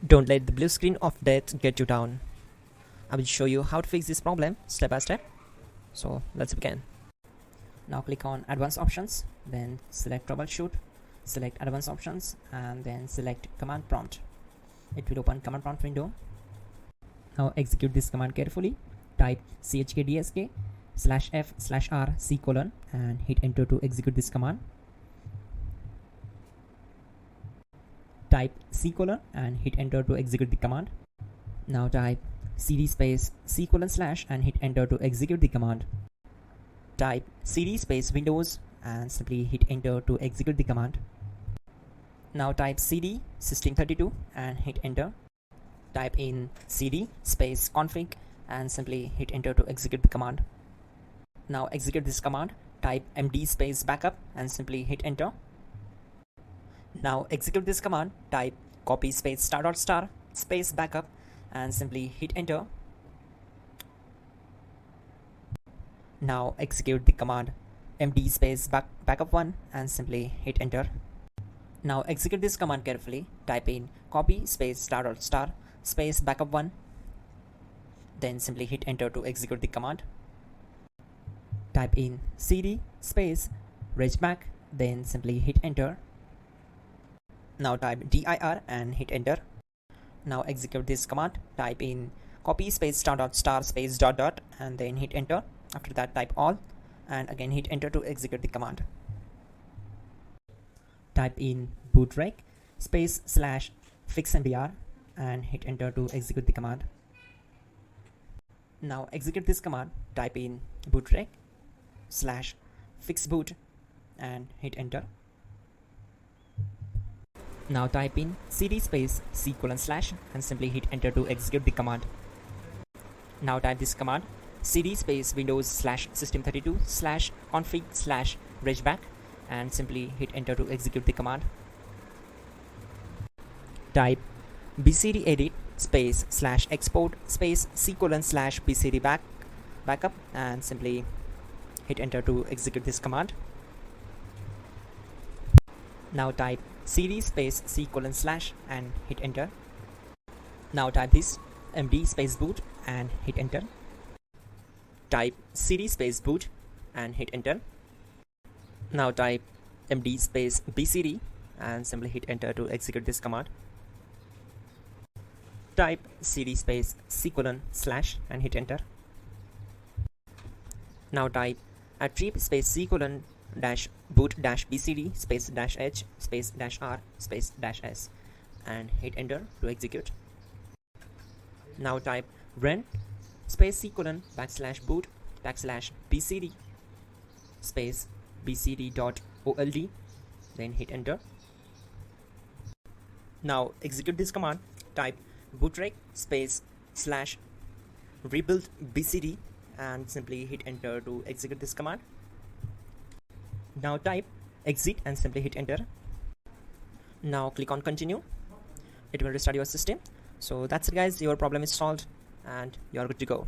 Don't let the blue screen of death get you down. I will show you how to fix this problem step by step. So let's begin. Now click on Advanced Options, then select Troubleshoot, select Advanced Options, and then select Command Prompt. It will open Command Prompt window. Now execute this command carefully. Type chkdsk/f/r:/c: and hit enter to execute this command. Type C: and hit enter to execute the command. Now type cd space C: / and hit enter to execute the command. Type cd space Windows and simply hit enter to execute the command. Now type cd system32 and hit enter. Type in cd space config and simply hit enter to execute the command. Now execute this command. Type md space backup and simply hit enter. Now execute this command. Type copy space *** space backup and simply hit enter. Now execute the command md space backup1 and simply hit enter. Now execute this command carefully. Type in copy space ** space backup1, then simply hit enter to execute the command. Type in cd space regback, then simply hit enter. Now type dir and hit enter. Now execute this command. Type in copy space ** space ... and then hit enter. After that type all and again hit enter to execute the command. Type in bootrec space /fixmdr and hit enter to execute the command. Now execute this command. Type in bootrec /fixboot and hit enter. Now type in cd space C: / and simply hit enter to execute the command. Now type this command cd space Windows /system32 /config /regback and simply hit enter to execute the command. Type bcd edit space /export space C: / bcd backup and simply hit enter to execute this command. Now type cd space C: / and hit enter. Now type this md space boot and hit enter. Type cd space boot and hit enter. Now type md space bcd and simply hit enter to execute this command. Type cd space C: / and hit enter. Now type attrib space C: -- boot -bcd space -h space -r space -s and hit enter to execute. Now type run space C: / \boot \bcd space bcd.old, then hit enter. Now execute this command. Type bootrec space /rebuild bcd and simply hit enter to execute this command. Now type exit and simply hit enter. Now click on continue. It will restart your system. So that's it guys, your problem is solved and you're good to go.